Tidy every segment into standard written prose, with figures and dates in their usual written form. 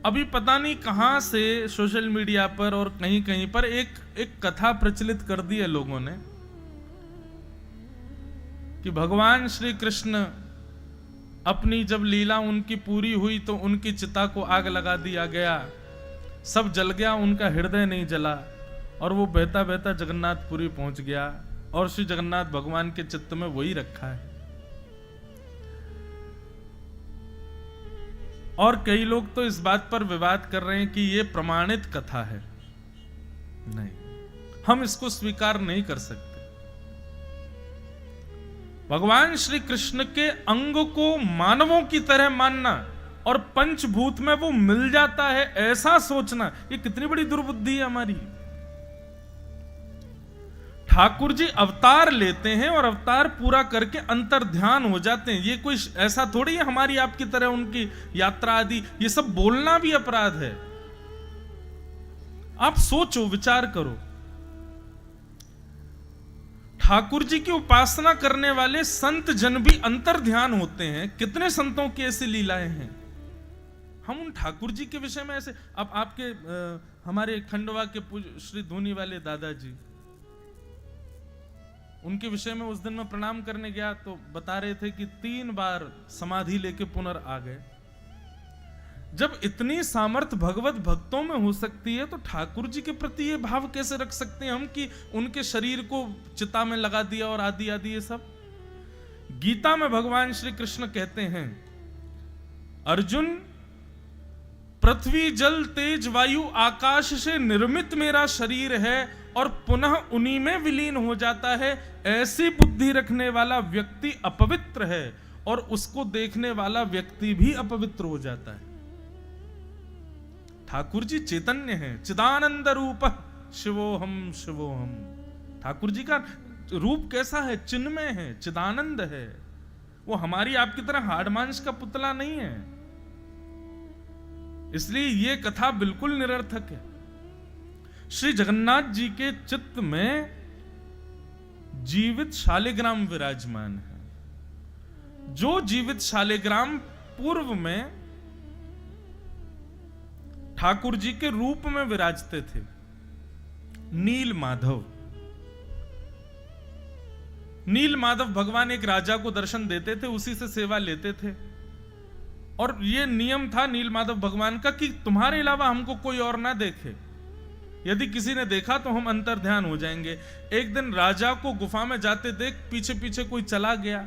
अभी पता नहीं कहां से सोशल मीडिया पर और कहीं कहीं पर एक कथा प्रचलित कर दी है लोगों ने कि भगवान श्री कृष्ण अपनी जब लीला उनकी पूरी हुई तो उनकी चिता को आग लगा दिया गया, सब जल गया, उनका हृदय नहीं जला और वो बहता बहता जगन्नाथपुरी पहुंच गया और श्री जगन्नाथ भगवान के चित्त में वही रखा है। और कई लोग तो इस बात पर विवाद कर रहे हैं कि ये प्रमाणित कथा है। नहीं, हम इसको स्वीकार नहीं कर सकते। भगवान श्री कृष्ण के अंग को मानवों की तरह मानना और पंचभूत में वो मिल जाता है ऐसा सोचना, ये कितनी बड़ी दुर्बुद्धि है हमारी। ठाकुर जी अवतार लेते हैं और अवतार पूरा करके अंतर ध्यान हो जाते हैं। ये कोई ऐसा थोड़ी है हमारी आपकी तरह उनकी यात्रा आदि, ये सब बोलना भी अपराध है। आप सोचो, विचार करो, ठाकुर जी की उपासना करने वाले संत जन भी अंतर ध्यान होते हैं। कितने संतों की ऐसी लीलाएं हैं। हम उन ठाकुर जी के विषय में ऐसे, अब आपके हमारे खंडवा के श्री धोनी वाले दादाजी, उनके विषय में उस दिन मैं प्रणाम करने गया तो बता रहे थे कि 3 बार समाधि लेके पुनर् आ गए। जब इतनी सामर्थ भगवत भक्तों में हो सकती है तो ठाकुर जी के प्रति ये भाव कैसे रख सकते हैं हम कि उनके शरीर को चिता में लगा दिया और आदि आदि ये सब। गीता में भगवान श्री कृष्ण कहते हैं, अर्जुन, पृथ्वी जल तेज वायु आकाश से निर्मित मेरा शरीर है और पुनः उन्हीं में विलीन हो जाता है। ऐसी बुद्धि रखने वाला व्यक्ति अपवित्र है और उसको देखने वाला व्यक्ति भी अपवित्र हो जाता है। ठाकुर जी चैतन्य हैं, चिदानंद रूप शिवोहम शिवोहम। ठाकुर जी का रूप कैसा है? चिन्मय है, चिदानंद है। वो हमारी आपकी तरह हाड़ मांस का पुतला नहीं है। इसलिए ये कथा बिल्कुल निरर्थक है। श्री जगन्नाथ जी के चित्त में जीवित शालिग्राम विराजमान है। जो जीवित शालिग्राम पूर्व में ठाकुर जी के रूप में विराजते थे, नील माधव। नील माधव भगवान एक राजा को दर्शन देते थे, उसी से सेवा लेते थे और यह नियम था नील माधव भगवान का कि तुम्हारे अलावा हमको कोई और ना देखे। यदि किसी ने देखा तो हम अंतर ध्यान हो जाएंगे। एक दिन राजा को गुफा में जाते देख पीछे पीछे कोई चला गया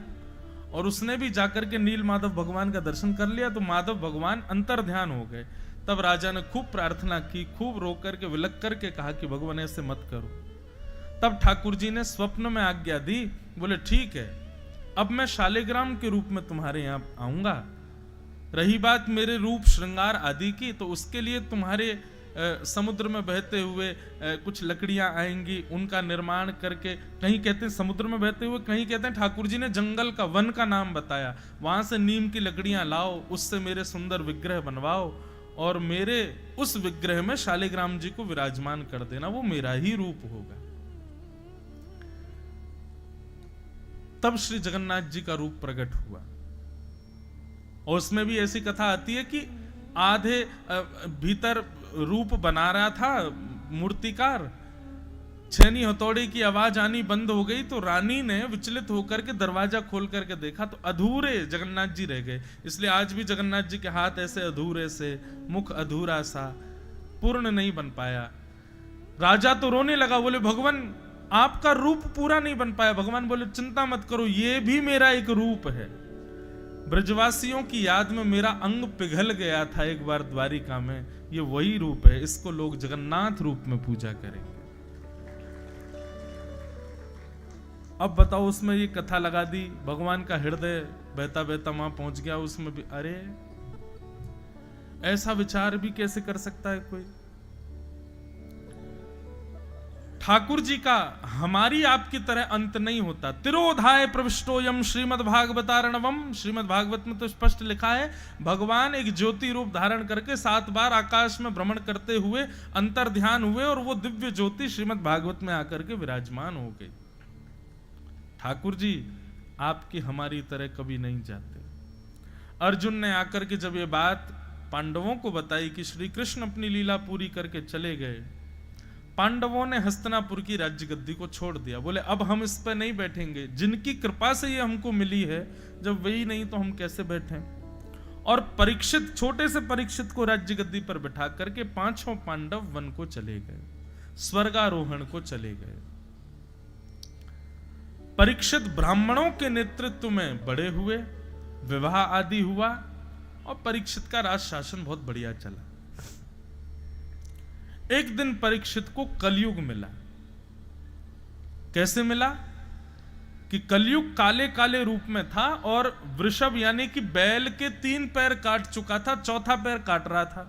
और उसने भी जाकर के नील माधव भगवान का दर्शन कर लिया तो माधव भगवान अंतर ध्यान हो गए। तब राजा ने खूब प्रार्थना की, खूब रो करके विलक करके कहा कि भगवान ऐसे मत करो। तब ठाकुर जी ने स्वप्न में आज्ञा दी, बोले ठीक है, अब मैं शालिग्राम के रूप में तुम्हारे यहां आऊंगा। रही बात मेरे रूप श्रृंगार आदि की, तो उसके लिए तुम्हारे समुद्र में बहते हुए कुछ लकड़ियां आएंगी, उनका निर्माण करके, कहीं कहते हैं समुद्र में बहते हुए, कहीं कहते हैं ठाकुर जी ने जंगल का, वन का नाम बताया, वहां से नीम की लकड़ियां लाओ, उससे मेरे सुंदर विग्रह बनवाओ और मेरे उस विग्रह में शालिग्राम जी को विराजमान कर देना, वो मेरा ही रूप होगा। तब श्री जगन्नाथ जी का रूप प्रकट हुआ। और उसमें भी ऐसी कथा आती है कि आधे भीतर रूप बना रहा था मूर्तिकार, छेनी हथौड़ी की आवाज आनी बंद हो गई तो रानी ने विचलित होकर के दरवाजा खोल करके देखा तो अधूरे जगन्नाथ जी रह गए। इसलिए आज भी जगन्नाथ जी के हाथ ऐसे अधूरे से, मुख अधूरा सा, पूर्ण नहीं बन पाया। राजा तो रोने लगा, बोले भगवान आपका रूप पूरा नहीं बन पाया। भगवान बोले चिंता मत करो, ये भी मेरा एक रूप है। ब्रजवासियों की याद में मेरा अंग पिघल गया था एक बार द्वारिका में, ये वही रूप है, इसको लोग जगन्नाथ रूप में पूजा करेंगे। अब बताओ, उसमें ये कथा लगा दी, भगवान का हृदय बहता बहता वहां पहुंच गया, उसमें भी अरे ऐसा विचार भी कैसे कर सकता है कोई। ठाकुर जी का हमारी आपकी तरह अंत नहीं होता। तिरोधाय प्रविष्टोयम श्रीमद्भागवतारणवम। श्रीमद् भागवत में तो स्पष्ट लिखा है, भगवान एक ज्योति रूप धारण करके 7 बार आकाश में भ्रमण करते हुए अंतर ध्यान हुए और वो दिव्य ज्योति श्रीमद् भागवत में आकर के विराजमान हो गई। ठाकुर जी आपकी हमारी तरह कभी नहीं जाते। अर्जुन ने आकर के जब ये बात पांडवों को बताई कि श्री कृष्ण अपनी लीला पूरी करके चले गए, पांडवों ने हस्तिनापुर की राज्य गद्दी को छोड़ दिया। बोले अब हम इस पर नहीं बैठेंगे, जिनकी कृपा से ये हमको मिली है, जब वही नहीं तो हम कैसे बैठें। और परीक्षित, छोटे से परीक्षित को राज्य गद्दी पर बैठा करके पांचों पांडव वन को चले गए, स्वर्गारोहण को चले गए। परीक्षित ब्राह्मणों के नेतृत्व में बड़े हुए, विवाह आदि हुआ और परीक्षित का राज शासन बहुत बढ़िया चला। एक दिन परीक्षित को कलयुग मिला। कैसे मिला कि कलयुग काले काले रूप में था और वृषभ यानी कि बैल के 3 पैर काट चुका था, चौथा पैर काट रहा था।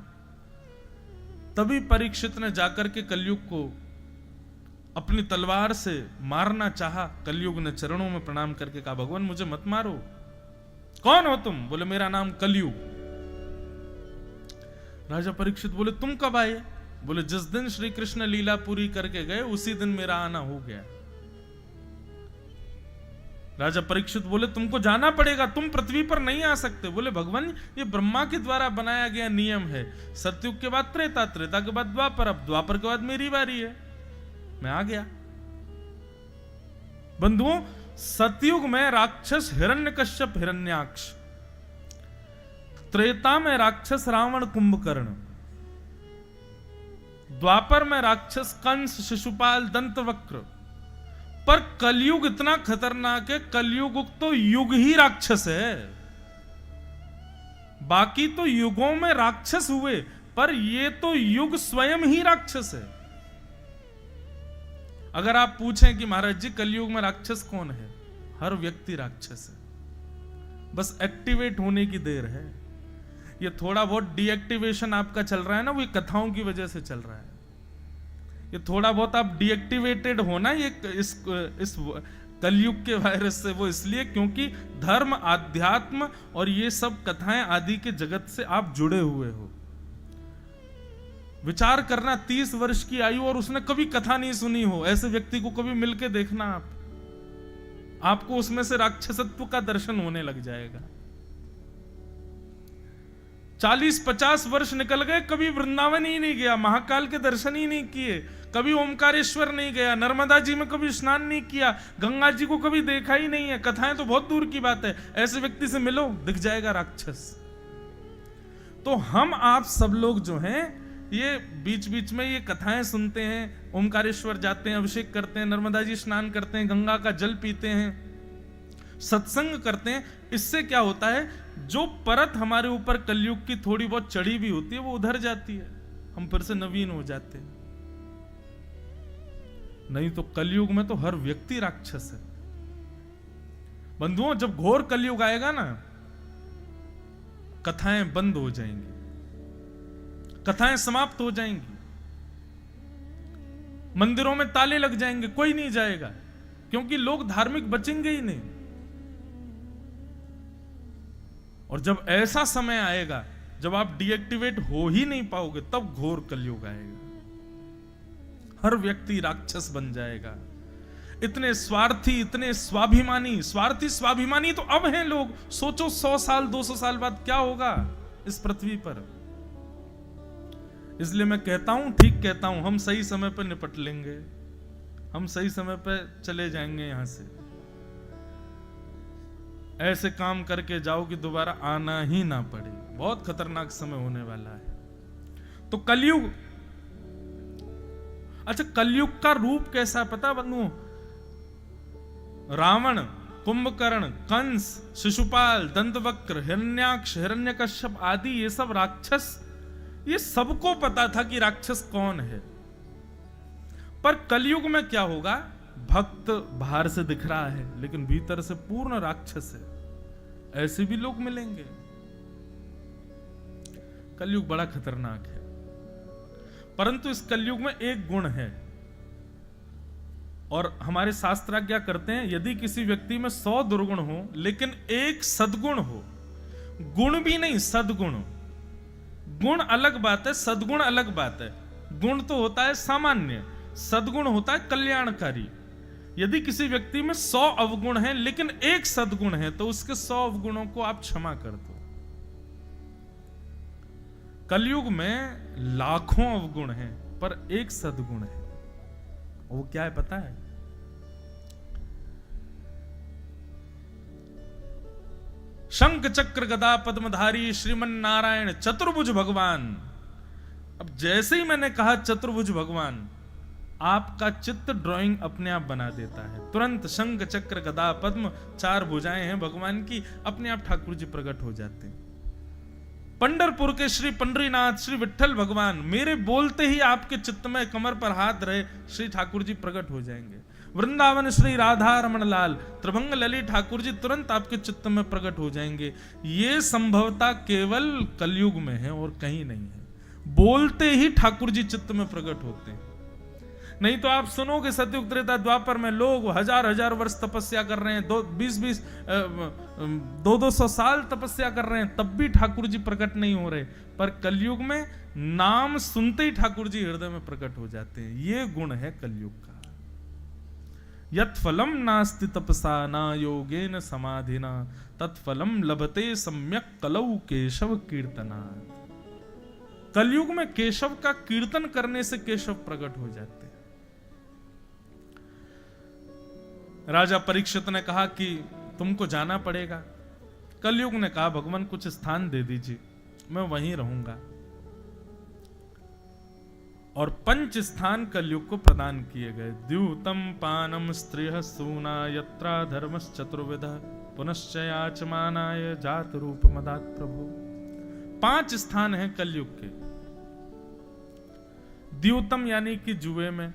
तभी परीक्षित ने जाकर के कलयुग को अपनी तलवार से मारना चाहा। कलयुग ने चरणों में प्रणाम करके कहा, भगवान मुझे मत मारो। कौन हो तुम? बोले मेरा नाम कलयुग। राजा परीक्षित बोले तुम कब आए? बोले जिस दिन श्री कृष्ण लीला पूरी करके गए उसी दिन मेरा आना हो गया। राजा परीक्षित बोले तुमको जाना पड़ेगा, तुम पृथ्वी पर नहीं आ सकते। बोले भगवान ये ब्रह्मा के द्वारा बनाया गया नियम है, सतयुग के बाद त्रेता, त्रेता के बाद द्वापर, अब द्वापर के बाद मेरी बारी है, मैं आ गया। बंधुओं, सतयुग में राक्षस हिरण्यकश्यप हिरण्याक्ष, त्रेता में राक्षस रावण कुंभकर्ण, द्वापर में राक्षस कंस शिशुपाल दंतवक्र, पर कलयुग इतना खतरनाक है, कलयुग तो युग ही राक्षस है। बाकी तो युगों में राक्षस हुए, पर ये तो युग स्वयं ही राक्षस है। अगर आप पूछें कि महाराज जी कलयुग में राक्षस कौन है, हर व्यक्ति राक्षस है, बस एक्टिवेट होने की देर है। ये थोड़ा बहुत डीएक्टिवेशन आपका चल रहा है ना, वो कथाओं की वजह से चल रहा है। ये थोड़ा बहुत आप डीएक्टिवेटेड होना ये इस कलयुग के वायरस से, वो इसलिए क्योंकि धर्म, आध्यात्म और ये सब कथाएं आदि के जगत से आप जुड़े हुए हो। विचार करना, 30 वर्ष की आयु और उसने कभी कथा नहीं सुनी हो, ऐसे व्यक्ति को कभी मिलके देखना आपको उसमें से राक्षसत्व का दर्शन होने लग जाएगा। 40-50 वर्ष निकल गए, कभी वृंदावन ही नहीं गया, महाकाल के दर्शन ही नहीं किए, कभी ओमकारेश्वर नहीं गया, नर्मदा जी में कभी स्नान नहीं किया, गंगा जी को कभी देखा ही नहीं है, कथाएं तो बहुत दूर की बात है। ऐसे व्यक्ति से मिलो, दिख जाएगा राक्षस। तो हम आप सब लोग जो हैं, ये बीच बीच में ये कथाएं सुनते हैं, ओमकारेश्वर जाते हैं, अभिषेक करते हैं, नर्मदा जी स्नान करते हैं, गंगा का जल पीते हैं, सत्संग करते हैं। इससे क्या होता है, जो परत हमारे ऊपर कलयुग की थोड़ी बहुत चढ़ी भी होती है वो उधर जाती है, हम फिर से नवीन हो जाते हैं। नहीं तो कलयुग में तो हर व्यक्ति राक्षस है। बंधुओं, जब घोर कलयुग आएगा ना, कथाएं बंद हो जाएंगी, कथाएं समाप्त हो जाएंगी, मंदिरों में ताले लग जाएंगे, कोई नहीं जाएगा, क्योंकि लोग धार्मिक बचेंगे ही नहीं। और जब ऐसा समय आएगा जब आप डीएक्टिवेट हो ही नहीं पाओगे, तब घोर कलयुग आएगा, हर व्यक्ति राक्षस बन जाएगा। इतने स्वार्थी, इतने स्वाभिमानी, स्वार्थी स्वाभिमानी तो अब हैं लोग। सोचो 100 साल 200 साल बाद क्या होगा इस पृथ्वी पर। इसलिए मैं कहता हूं, ठीक कहता हूं, हम सही समय पर निपट लेंगे, हम सही समय पर चले जाएंगे यहां से। ऐसे काम करके जाओ कि दोबारा आना ही ना पड़े। बहुत खतरनाक समय होने वाला है। तो कलयुग, अच्छा कलयुग का रूप कैसा पता बंधुओं? रावण, कुंभकर्ण, कंस, शिशुपाल, दंतवक्र, हिरण्याक्ष, हिरण्यकश्यप आदि ये सब राक्षस, ये सबको पता था कि राक्षस कौन है। पर कलयुग में क्या होगा, भक्त बाहर से दिख रहा है लेकिन भीतर से पूर्ण राक्षस है, ऐसे भी लोग मिलेंगे। कलयुग बड़ा खतरनाक है, परंतु इस कलयुग में एक गुण है, और हमारे शास्त्र क्या करते हैं, यदि किसी व्यक्ति में 100 दुर्गुण हो लेकिन एक सद्गुण हो, गुण भी नहीं सद्गुण, गुण अलग बात है, सद्गुण अलग बात है। गुण तो होता है सामान्य, सद्गुण होता है कल्याणकारी। यदि किसी व्यक्ति में 100 अवगुण हैं लेकिन एक सद्गुण है, तो उसके 100 अवगुणों को आप क्षमा कर दो। कलयुग में लाखों अवगुण हैं पर एक सद्गुण है। वो क्या है पता है? शंख चक्र गदा पद्मधारी श्रीमन नारायण चतुर्भुज भगवान। अब जैसे ही मैंने कहा चतुर्भुज भगवान, आपका चित्त ड्राइंग अपने आप बना देता है। तुरंत शंख चक्र गदा पद्म, चार भुजाएं हैं भगवान की, अपने आप ठाकुर जी प्रकट हो जाते हैं। पंढरपुर के श्री पंडरीनाथ श्री विठ्ठल भगवान, मेरे बोलते ही आपके चित्त में कमर पर हाथ रहे श्री ठाकुर जी प्रकट हो जाएंगे। वृंदावन श्री राधा रमण लाल त्रिभंग ललित ठाकुर जी तुरंत आपके चित्त में प्रकट हो जाएंगे। ये संभवता केवल कलयुग में है और कहीं नहीं है। बोलते ही ठाकुर जी चित्त में प्रकट होते हैं। नहीं तो आप सुनोगे सतयुग त्रेता द्वापर में लोग हजार हजार वर्ष तपस्या कर रहे हैं, 200 साल तपस्या कर रहे हैं, तब भी ठाकुर जी प्रकट नहीं हो रहे। पर कलयुग में नाम सुनते ही ठाकुर जी हृदय में प्रकट हो जाते हैं। ये गुण है कलयुग का। यत् फलम नास्ति तपसा न योगेन समाधिना तत्फलम लभते सम्यक कलौ केशव कीर्तनात्। कलयुग में केशव का कीर्तन करने से केशव प्रकट हो जाते हैं। राजा परीक्षित ने कहा कि तुमको जाना पड़ेगा। कलयुग ने कहा भगवान कुछ स्थान दे दीजिए, मैं वहीं रहूंगा। और 5 स्थान कलयुग को प्रदान किए गए। द्यूतम पानम स्त्रिय सूना यत्रा धर्मश्चतुर्विधः पुनश्च याचमानाय जात रूप मदात प्रभु। 5 स्थान हैं कलयुग के। द्यूतम यानी कि जुए में,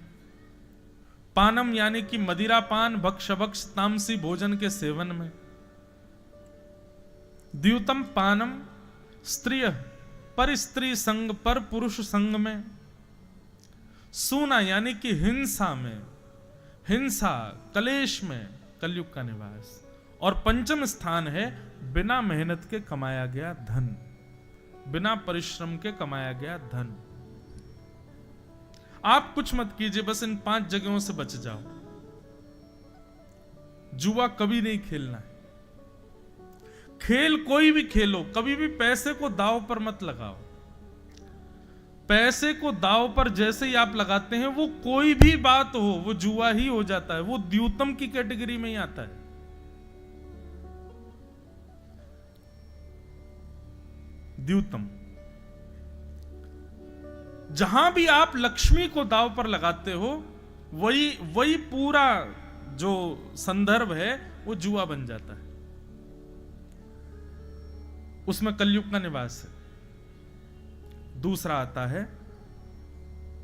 पानम यानी कि मदिरा पान भक्ष भक्ष तामसी भोजन के सेवन में, द्यूतम पानम स्त्रिय पर स्त्री संग पर पुरुष संग में, सूना यानी कि हिंसा में, हिंसा कलेश में कलयुग का निवास। और 5वां स्थान है बिना मेहनत के कमाया गया धन, बिना परिश्रम के कमाया गया धन। आप कुछ मत कीजिए, बस इन 5 जगहों से बच जाओ। जुआ कभी नहीं खेलना है। खेल कोई भी खेलो, कभी भी पैसे को दांव पर मत लगाओ। पैसे को दांव पर जैसे ही आप लगाते हैं, वो कोई भी बात हो, वो जुआ ही हो जाता है। वो द्यूतम की कैटेगरी में ही आता है। द्यूतम, जहां भी आप लक्ष्मी को दांव पर लगाते हो, वही पूरा जो संदर्भ है वो जुआ बन जाता है। उसमें कलयुग का निवास है। दूसरा आता है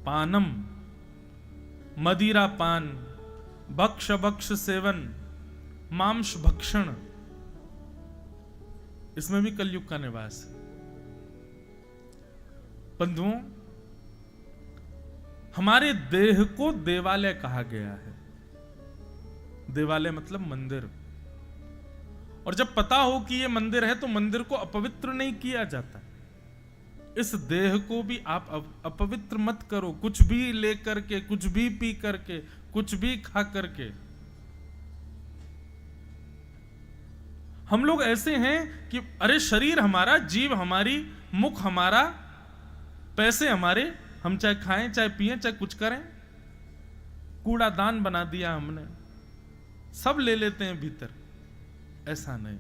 पानम, मदिरा पान, भक्ष भक्ष सेवन, मांस भक्षण, इसमें भी कलयुग का निवास है। बंधुओं, हमारे देह को देवालय कहा गया है। देवालय मतलब मंदिर। और जब पता हो कि यह मंदिर है तो मंदिर को अपवित्र नहीं किया जाता। इस देह को भी आप अपवित्र मत करो, कुछ भी लेकर के, कुछ भी पी करके, कुछ भी खा करके। हम लोग ऐसे हैं कि अरे शरीर हमारा, जीव हमारी, मुख हमारा, पैसे हमारे, हम चाहे खाएं चाहे पिएं चाहे कुछ करें। कूड़ादान बना दिया हमने, सब ले लेते हैं भीतर। ऐसा नहीं।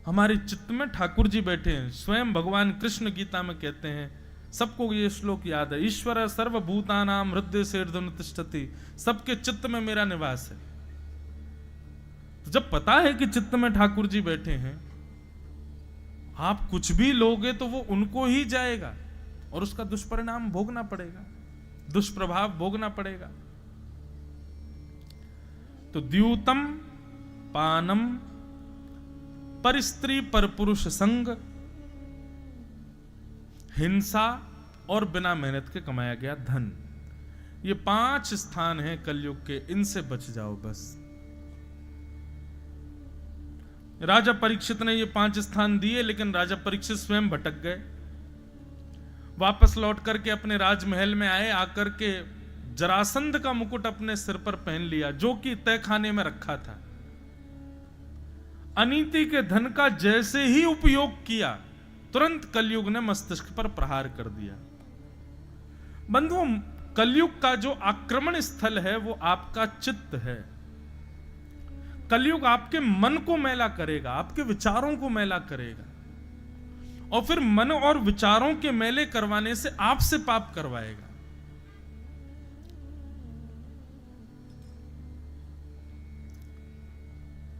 हमारे चित्त में ठाकुर जी बैठे हैं। स्वयं भगवान कृष्ण गीता में कहते हैं, सबको ये श्लोक याद है, ईश्वर सर्वभूतानां हृदय सेर्धुन तिष्ठति। सबके चित्त में मेरा निवास है। तो जब पता है कि चित्त में ठाकुर जी बैठे हैं, आप कुछ भी लोगे तो वो उनको ही जाएगा और उसका दुष्परिणाम भोगना पड़ेगा, दुष्प्रभाव भोगना पड़ेगा। तो द्यूतम पानम पर स्त्री पर पुरुष संग, हिंसा और बिना मेहनत के कमाया गया धन, ये 5 स्थान हैं कलयुग के। इनसे बच जाओ बस। राजा परीक्षित ने ये 5 स्थान दिए, लेकिन राजा परीक्षित स्वयं भटक गए। वापस लौट करके अपने राजमहल में आए। आकर के जरासंध का मुकुट अपने सिर पर पहन लिया, जो कि तहखाने में रखा था। अनीति के धन का जैसे ही उपयोग किया, तुरंत कलयुग ने मस्तिष्क पर प्रहार कर दिया। बंधुओं, कलयुग का जो आक्रमण स्थल है वो आपका चित्त है। कलयुग आपके मन को मैला करेगा, आपके विचारों को मैला करेगा, और फिर मन और विचारों के मैले करवाने से आपसे पाप करवाएगा।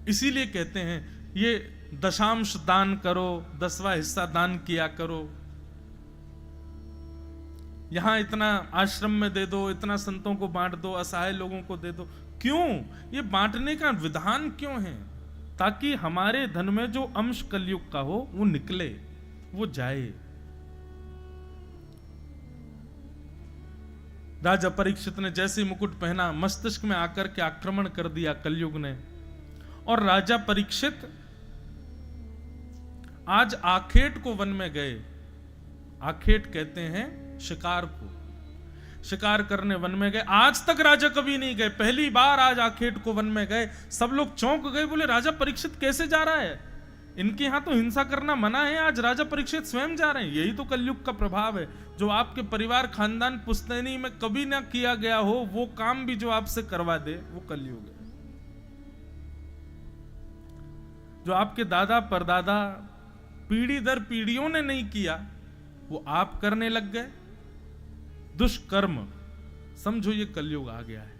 इसीलिए कहते हैं ये दशांश दान करो, 10वां हिस्सा दान किया करो, यहां इतना आश्रम में दे दो, इतना संतों को बांट दो, असहाय लोगों को दे दो। क्यों? ये बांटने का विधान क्यों है? ताकि हमारे धन में जो अंश कलयुग का हो वो निकले, वो जाए। राजा परीक्षित ने जैसे मुकुट पहना, मस्तिष्क में आकर के आक्रमण कर दिया कलयुग ने। और राजा परीक्षित आज आखेट को वन में गए। आखेट कहते हैं शिकार को, शिकार करने वन में गए। आज तक राजा कभी नहीं गए, पहली बार आज आखेट को वन में गए। सब लोग चौंक गए, बोले राजा परीक्षित कैसे जा रहा है? इनके यहां तो हिंसा करना मना है, आज राजा परीक्षित स्वयं जा रहे हैं। यही तो कलयुग का प्रभाव है, जो आपके परिवार खानदान पुश्तैनी में कभी ना किया गया हो वो काम भी जो आपसे करवा दे, वो कलयुग है। जो आपके दादा परदादा पीढ़ी दर पीढ़ियों ने नहीं किया, वो आप करने लग गए। दुष्कर्म, समझो ये कलयुग आ गया है।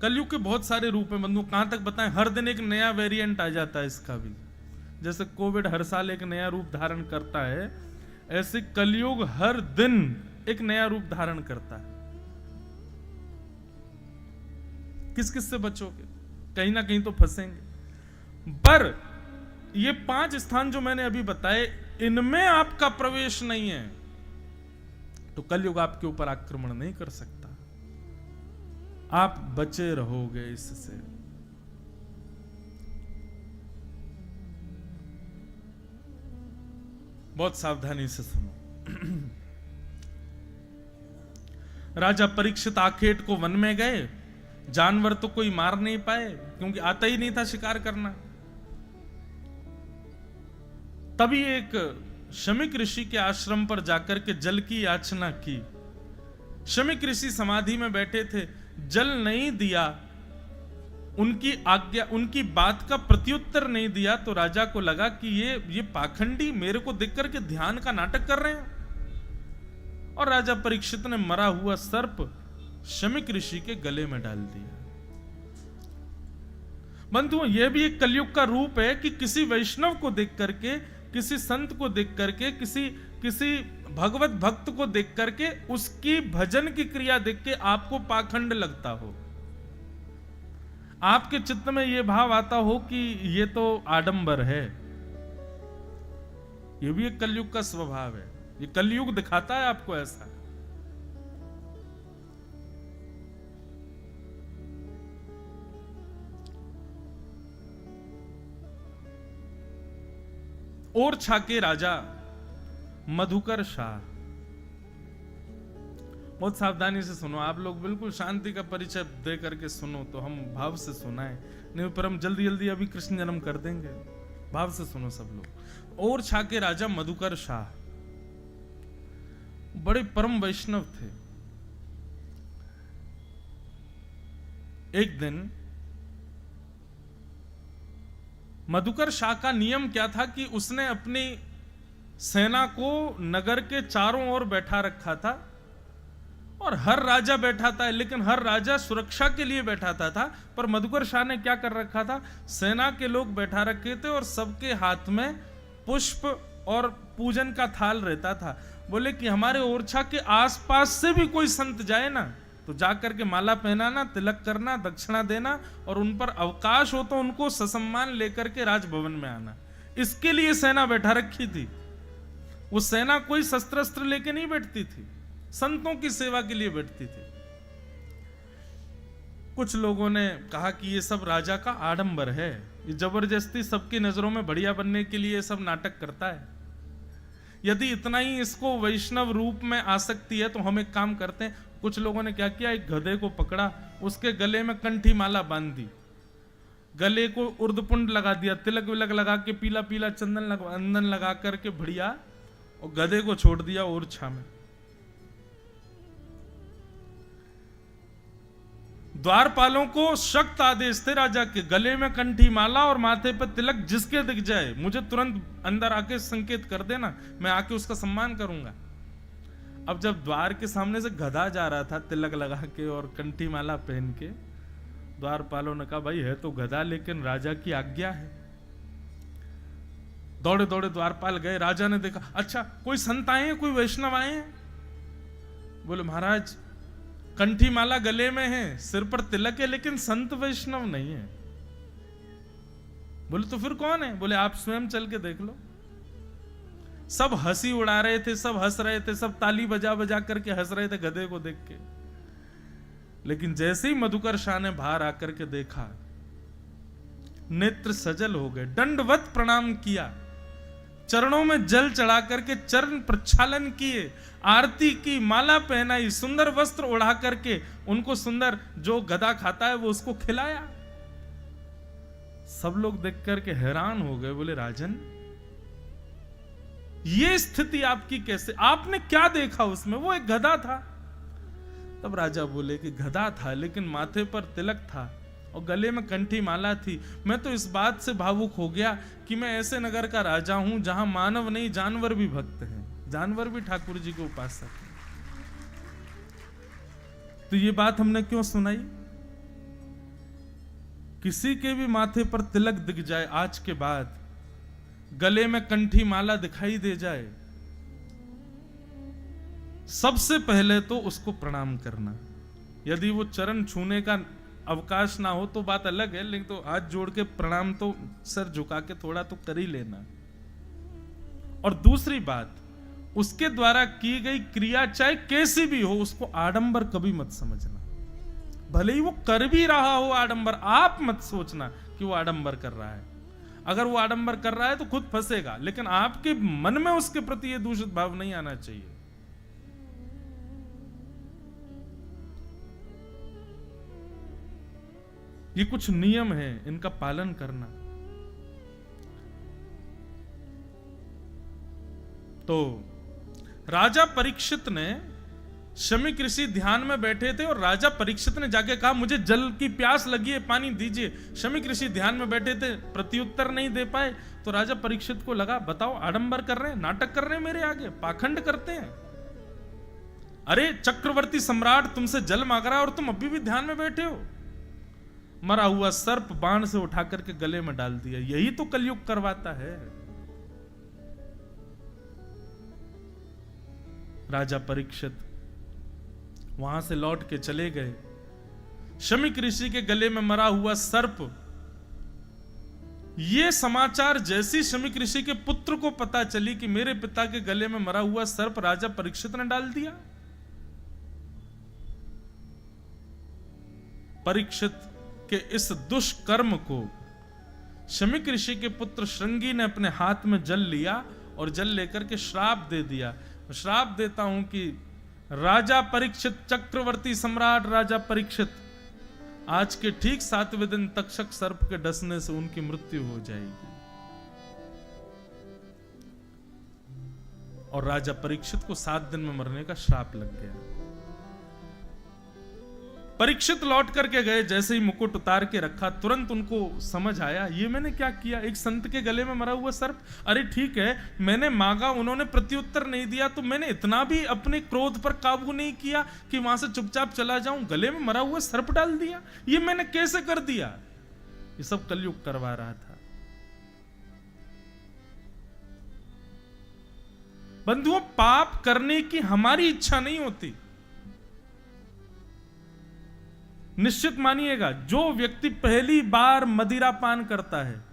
कलयुग के बहुत सारे रूप हैं बंधु, कहां तक बताएं। हर दिन एक नया वेरिएंट आ जाता है इसका भी। जैसे कोविड हर साल एक नया रूप धारण करता है, ऐसे कलयुग हर दिन एक नया रूप धारण करता है। किस किस से बचोगे? कहीं ना कहीं तो फंसेंगे। पर ये 5 स्थान जो मैंने अभी बताए, इनमें आपका प्रवेश नहीं है तो कलयुग आपके ऊपर आक्रमण नहीं कर सकता। आप बचे रहोगे इससे। बहुत सावधानी से सुनो। राजा परीक्षित आखेट को वन में गए। जानवर तो कोई मार नहीं पाए क्योंकि आता ही नहीं था शिकार करना। तभी एक शमीक ऋषि के आश्रम पर जाकर के जल की याचना की। शमीक ऋषि समाधि में बैठे थे, जल नहीं दिया, उनकी आज्ञा, उनकी बात का प्रत्युत्तर नहीं दिया, तो राजा को लगा कि ये पाखंडी मेरे को देख करके ध्यान का नाटक कर रहे हैं। और राजा परीक्षित ने मरा हुआ सर्प शमीक ऋषि के गले में डाल दिया। बंधुओं, यह भी एक कलयुग का रूप है कि किसी वैष्णव को देख करके, किसी संत को देख करके, किसी भगवत भक्त को देख करके, उसकी भजन की क्रिया देख के आपको पाखंड लगता हो, आपके चित्त में यह भाव आता हो कि ये तो आडंबर है। यह भी एक कलयुग का स्वभाव है। ये कलयुग दिखाता है आपको ऐसा। ओरछा के राजा मधुकर शाह, बहुत सावधानी से सुनो आप लोग, बिल्कुल शांति का परिचय दे करके सुनो तो हम भाव से सुनाएं, नहीं पर हम जल्दी जल्दी अभी कृष्ण जन्म कर देंगे। भाव से सुनो सब लोग। ओरछा के राजा मधुकर शाह बड़े परम वैष्णव थे। एक दिन मधुकर शाह का नियम क्या था कि उसने अपनी सेना को नगर के चारों ओर बैठा रखा था, और हर राजा बैठा था, लेकिन हर राजा सुरक्षा के लिए बैठाता था। पर मधुकर शाह ने क्या कर रखा था, सेना के लोग बैठा रखे थे और सबके हाथ में पुष्प और पूजन का थाल रहता था। बोले कि हमारे ओरछा के आसपास से भी कोई संत जाए ना, तो जाकर के माला पहनाना, तिलक करना, दक्षिणा देना, और उन पर अवकाश हो तो उनको ससम्मान लेकर के राजभवन में आना। इसके लिए सेना बैठा रखी थी। वो सेना कोई शस्त्र अस्त्र लेके नहीं बैठती थी, संतों की सेवा के लिए बैठती थी। कुछ लोगों ने कहा कि ये सब राजा का आडंबर है, ये जबरदस्ती सबकी नजरों में बढ़िया बनने के लिए सब नाटक करता है। यदि इतना ही इसको वैष्णव रूप में आसक्ति है तो हम एक काम करते हैं। कुछ लोगों ने क्या किया, एक गधे को पकड़ा, उसके गले में कंठी माला बांध दी, गले को उर्दपुंड लगा दिया, तिलक विलक लगा के पीला पीला चंदन लगा करके बढ़िया, और गधे को छोड़ दिया ओरछा में। द्वारपालों को सख्त आदेश थे राजा के, गले में कंठी माला और माथे पर तिलक जिसके दिख जाए मुझे तुरंत अंदर आके संकेत कर देना, मैं आके उसका सम्मान करूंगा। अब जब द्वार के सामने से गधा जा रहा था तिलक लगा के और कंठी माला पहन के, द्वारपालों ने कहा भाई है तो गधा लेकिन राजा की आज्ञा है। दौड़े दौड़े द्वारपाल गए, राजा ने देखा अच्छा कोई संत आए हैं, कोई वैष्णव आए हैं? बोले महाराज कंठी माला गले में है, सिर पर तिलक है, लेकिन संत वैष्णव नहीं है। बोले तो फिर कौन है? बोले आप स्वयं चल के देख लो। सब हंसी उड़ा रहे थे, सब हंस रहे थे, सब ताली बजा बजा करके हंस रहे थे गधे को देख के। लेकिन जैसे ही मधुकर शाह ने बाहर आकर के देखा, नेत्र सजल हो गए, दंडवत प्रणाम किया, चरणों में जल चढ़ा करके चरण प्रक्षालन किए, आरती की, माला पहनाई, सुंदर वस्त्र उड़ा करके उनको सुंदर जो गधा खाता है वो उसको खिलाया। सब लोग देख करके हैरान हो गए, बोले राजन ये स्थिति आपकी कैसे, आपने क्या देखा उसमें? वो एक गधा था। तब राजा बोले कि गधा था लेकिन माथे पर तिलक था और गले में कंठी माला थी। मैं तो इस बात से भावुक हो गया कि मैं ऐसे नगर का राजा हूं जहां मानव नहीं जानवर भी भक्त हैं, जानवर भी ठाकुर जी के उपासक हैं। तो ये बात हमने क्यों सुनाई? किसी के भी माथे पर तिलक दिख जाए, आज के बाद गले में कंठी माला दिखाई दे जाए, सबसे पहले तो उसको प्रणाम करना। यदि वो चरण छूने का अवकाश ना हो तो बात अलग है, लेकिन तो हाथ जोड़ के प्रणाम तो सर झुका के थोड़ा तो कर ही लेना। और दूसरी बात, उसके द्वारा की गई क्रिया चाहे कैसी भी हो उसको आडंबर कभी मत समझना। भले ही वो कर भी रहा हो आडंबर, आप मत सोचना कि वो आडंबर कर रहा है। अगर वो आडंबर कर रहा है तो खुद फंसेगा, लेकिन आपके मन में उसके प्रति ये दूषित भाव नहीं आना चाहिए। ये कुछ नियम है, इनका पालन करना। तो राजा परीक्षित ने, शमीक ऋषि ध्यान में बैठे थे और राजा परीक्षित ने जाके कहा मुझे जल की प्यास लगी है, पानी दीजिए। शमीक ऋषि ध्यान में बैठे थे, प्रत्युत्तर नहीं दे पाए। तो राजा परीक्षित को लगा बताओ आडंबर कर रहे हैं, नाटक कर रहे हैं मेरे आगे, पाखंड करते हैं। अरे चक्रवर्ती सम्राट तुमसे जल मांग रहा है और तुम अभी भी ध्यान में बैठे हो। मरा हुआ सर्प बाण से उठा करके गले में डाल दिया। यही तो कलयुग करवाता है। राजा परीक्षित वहां से लौट के चले गए। शमीक ऋषि के गले में मरा हुआ सर्प, ये समाचार जैसी शमीक ऋषि के पुत्र को पता चली कि मेरे पिता के गले में मरा हुआ सर्प राजा परीक्षित ने डाल दिया। परीक्षित के इस दुष्कर्म को शमीक ऋषि के पुत्र श्रृंगी ने अपने हाथ में जल लिया और जल लेकर के श्राप दे दिया। श्राप देता हूं कि राजा परीक्षित, चक्रवर्ती सम्राट राजा परीक्षित, आज के ठीक 7वें दिन तक्षक सर्प के डसने से उनकी मृत्यु हो जाएगी। और राजा परीक्षित को 7 दिन में मरने का श्राप लग गया। परीक्षित लौट करके गए, जैसे ही मुकुट उतार के रखा तुरंत उनको समझ आया ये मैंने क्या किया, एक संत के गले में मरा हुआ सर्प। अरे ठीक है, मैंने मांगा, उन्होंने प्रत्युत्तर नहीं दिया, तो मैंने इतना भी अपने क्रोध पर काबू नहीं किया कि वहां से चुपचाप चला जाऊं, गले में मरा हुआ सर्प डाल दिया। ये मैंने कैसे कर दिया? ये सब कलयुग करवा रहा था। बंधुओं, पाप करने की हमारी इच्छा नहीं होती। निश्चित मानिएगा, जो व्यक्ति पहली बार मदिरा पान करता है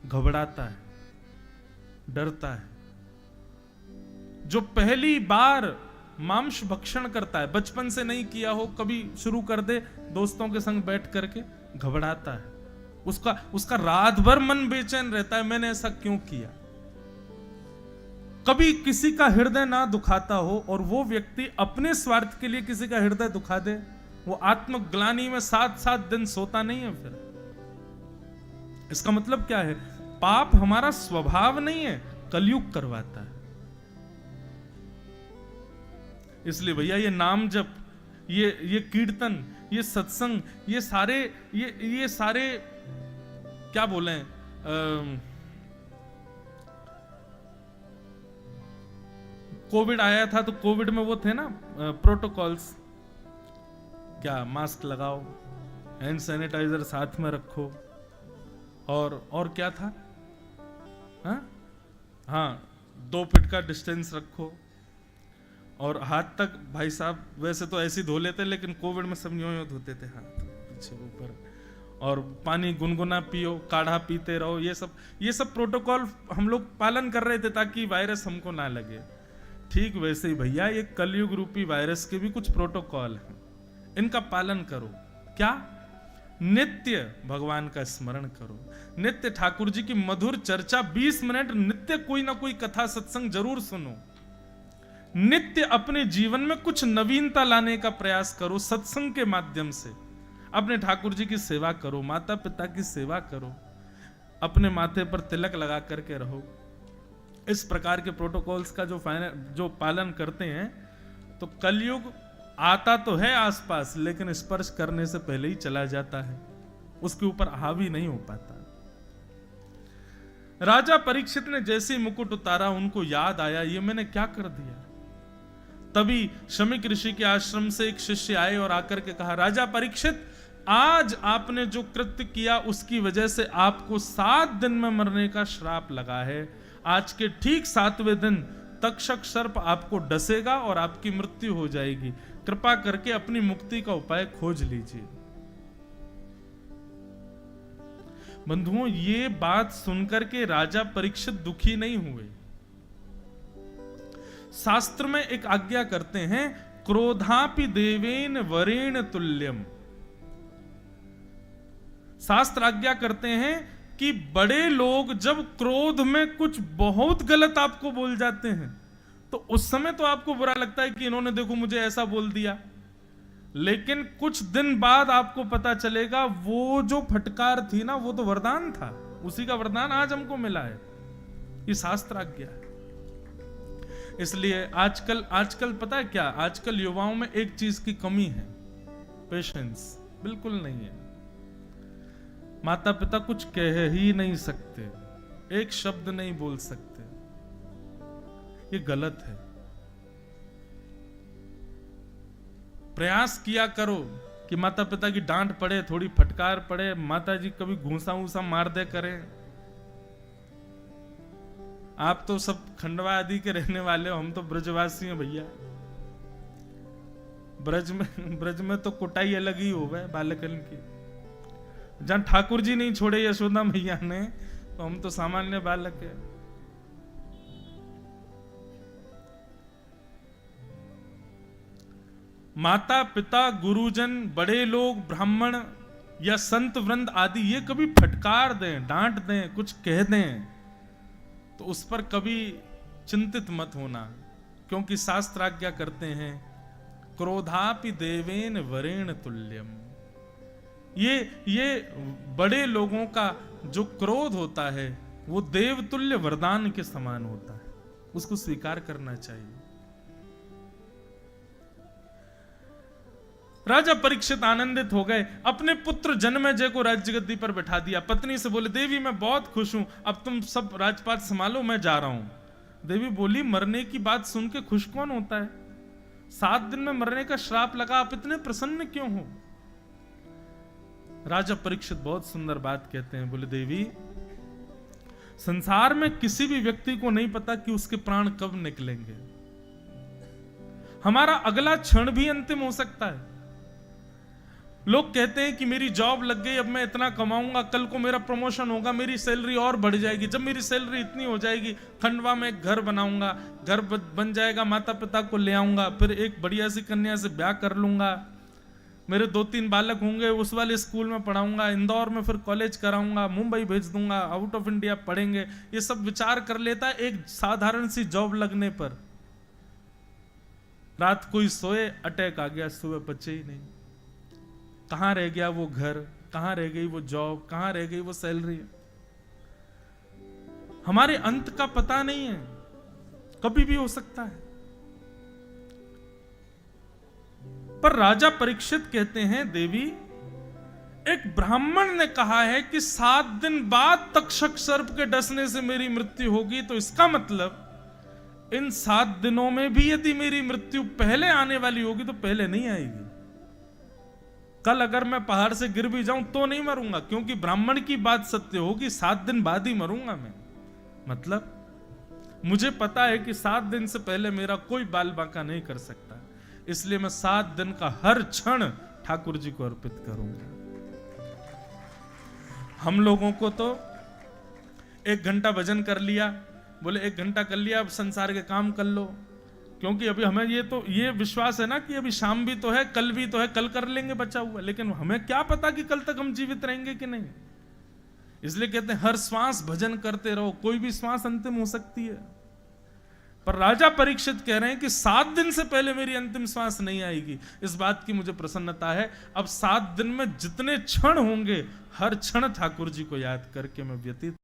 घबराता है, डरता है। जो पहली बार मांस भक्षण करता है, बचपन से नहीं किया हो, कभी शुरू कर दे दोस्तों के संग बैठ करके, घबराता है। उसका रात भर मन बेचैन रहता है, मैंने ऐसा क्यों किया। कभी किसी का हृदय ना दुखाता हो और वो व्यक्ति अपने स्वार्थ के लिए किसी का हृदय दुखा दे, वो आत्मग्लानि में 7-7 दिन सोता नहीं है। फिर इसका मतलब क्या है? पाप हमारा स्वभाव नहीं है, कलयुग करवाता है। इसलिए भैया ये नाम जप, ये कीर्तन, ये सत्संग, ये सारे क्या बोले, कोविड आया था तो कोविड में वो थे ना प्रोटोकॉल्स, क्या मास्क लगाओ, हैंड सैनिटाइजर साथ में रखो, और क्या था, हाँ 2 फीट का डिस्टेंस रखो, और हाथ तक भाई साहब वैसे तो ऐसे धो लेते, लेकिन कोविड में सब यूं धोते थे हाथ पीछे ऊपर, और पानी गुनगुना पियो, काढ़ा पीते रहो, ये सब प्रोटोकॉल हम लोग पालन कर रहे थे ताकि वायरस हमको ना लगे। ठीक वैसे ही भैया ये कलयुग रूपी वायरस के भी कुछ प्रोटोकॉल हैं, इनका पालन करो। क्या? नित्य भगवान का स्मरण करो, नित्य ठाकुर जी की मधुर चर्चा, 20 मिनट नित्य कोई ना कोई कथा सत्संग जरूर सुनो, नित्य अपने जीवन में कुछ नवीनता लाने का प्रयास करो, सत्संग के माध्यम से अपने ठाकुर जी की सेवा करो, माता पिता की सेवा करो, अपने माथे पर तिलक लगा करके रहो। इस प्रकार के प्रोटोकॉल्स का जो पालन करते हैं तो कलयुग आता तो है आसपास, लेकिन स्पर्श करने से पहले ही चला जाता है, उसके ऊपर हावी नहीं हो पाता। राजा परीक्षित ने जैसे ही मुकुट उतारा, उनको याद आया ये मैंने क्या कर दिया। तभी शमीक ऋषि के आश्रम से एक शिष्य आए और आकर के कहा, राजा परीक्षित, आज आपने जो कृत्य किया उसकी वजह से आपको 7 दिन में मरने का श्राप लगा है। आज के ठीक 7वें दिन तक्षक सर्प आपको डसेगा और आपकी मृत्यु हो जाएगी। कृपा करके अपनी मुक्ति का उपाय खोज लीजिए। बंधुओं, ये बात सुनकर के राजा परीक्षित दुखी नहीं हुए। शास्त्र में एक आज्ञा करते हैं, क्रोधापि देवेन वरेण तुल्यम। शास्त्र आज्ञा करते हैं कि बड़े लोग जब क्रोध में कुछ बहुत गलत आपको बोल जाते हैं तो उस समय तो आपको बुरा लगता है कि इन्होंने देखो मुझे ऐसा बोल दिया, लेकिन कुछ दिन बाद आपको पता चलेगा वो जो फटकार थी ना, वो तो वरदान था, उसी का वरदान आज हमको मिला है। ये शास्त्र आज्ञा है। इसलिए आजकल पता है क्या, आजकल युवाओं में एक चीज की कमी है, पेशेंस बिल्कुल नहीं है। माता पिता कुछ कह ही नहीं सकते, एक शब्द नहीं बोल सकते, ये गलत है। प्रयास किया करो कि माता पिता की डांट पड़े, थोड़ी फटकार पड़े, माता जी कभी घूसा वूसा मार दे करें। आप तो सब खंडवा आदि के रहने वाले हो, हम तो ब्रजवासी हैं भैया। ब्रज में तो कुटाई अलग ही हो गए बालकन की। जहां ठाकुर जी नहीं छोड़े यशोदा मैया ने, तो हम तो सामान्य बालक है। माता पिता, गुरुजन, बड़े लोग, ब्राह्मण या संत वृंद आदि ये कभी फटकार दें, डांट दें, कुछ कह दें तो उस पर कभी चिंतित मत होना, क्योंकि शास्त्र आज्ञा करते हैं क्रोधापि देवेन वरेण तुल्यम। ये बड़े लोगों का जो क्रोध होता है वो देवतुल्य वरदान के समान होता है, उसको स्वीकार करना चाहिए। राजा परीक्षित आनंदित हो गए, अपने पुत्र जनमेजय को राज्य गद्दी पर बैठा दिया। पत्नी से बोले, देवी मैं बहुत खुश हूं, अब तुम सब राजपाट संभालो, मैं जा रहा हूं। देवी बोली, मरने की बात सुन के खुश कौन होता है? 7 दिन में मरने का श्राप लगा, आप इतने प्रसन्न क्यों हो? राजा परीक्षित बहुत सुंदर बात कहते हैं, बोले, देवी संसार में किसी भी व्यक्ति को नहीं पता कि उसके प्राण कब निकलेंगे। हमारा अगला क्षण भी अंतिम हो सकता है। लोग कहते हैं कि मेरी जॉब लग गई, अब मैं इतना कमाऊंगा, कल को मेरा प्रमोशन होगा, मेरी सैलरी और बढ़ जाएगी, जब मेरी सैलरी इतनी हो जाएगी खंडवा में एक घर बनाऊंगा, घर बन जाएगा, माता पिता को ले आऊंगा, फिर एक बढ़िया सी कन्या से ब्याह कर लूंगा, मेरे 2-3 बालक होंगे, उस वाले स्कूल में पढ़ाऊंगा, इंदौर में फिर कॉलेज कराऊंगा, मुंबई भेज दूंगा, आउट ऑफ इंडिया पढ़ेंगे। ये सब विचार कर लेता है एक साधारण सी जॉब लगने पर। रात कोई सोए, अटैक आ गया, सुबह बचे ही नहीं। कहां रह गया वो घर, कहां रह गई वो जॉब, कहां रह गई वो सैलरी। हमारे अंत का पता नहीं है, कभी भी हो सकता है। पर राजा परीक्षित कहते हैं, देवी एक ब्राह्मण ने कहा है कि 7 दिन बाद तक्षक सर्प के डसने से मेरी मृत्यु होगी, तो इसका मतलब इन 7 दिनों में भी यदि मेरी मृत्यु पहले आने वाली होगी तो पहले नहीं आएगी। कल अगर मैं पहाड़ से गिर भी जाऊं तो नहीं मरूंगा, क्योंकि ब्राह्मण की बात सत्य होगी, 7 दिन बाद ही मरूंगा मैं। मतलब मुझे पता है कि 7 दिन से पहले मेरा कोई बाल बांका नहीं कर सकता, इसलिए मैं 7 दिन का हर क्षण ठाकुर जी को अर्पित करूंगा। हम लोगों को तो 1 घंटा भजन कर लिया, बोले 1 घंटा कर लिया, अब संसार के काम कर लो, क्योंकि अभी हमें ये विश्वास है ना कि अभी शाम भी तो है, कल भी तो है, कल कर लेंगे बचा हुआ। लेकिन हमें क्या पता कि कल तक हम जीवित रहेंगे कि नहीं। इसलिए कहते हैं हर श्वास भजन करते रहो, कोई भी श्वास अंतिम हो सकती है। पर राजा परीक्षित कह रहे हैं कि 7 दिन से पहले मेरी अंतिम श्वास नहीं आएगी। इस बात की मुझे प्रसन्नता है। अब 7 दिन में जितने क्षण होंगे, हर क्षण ठाकुर जी को याद करके मैं व्यतीत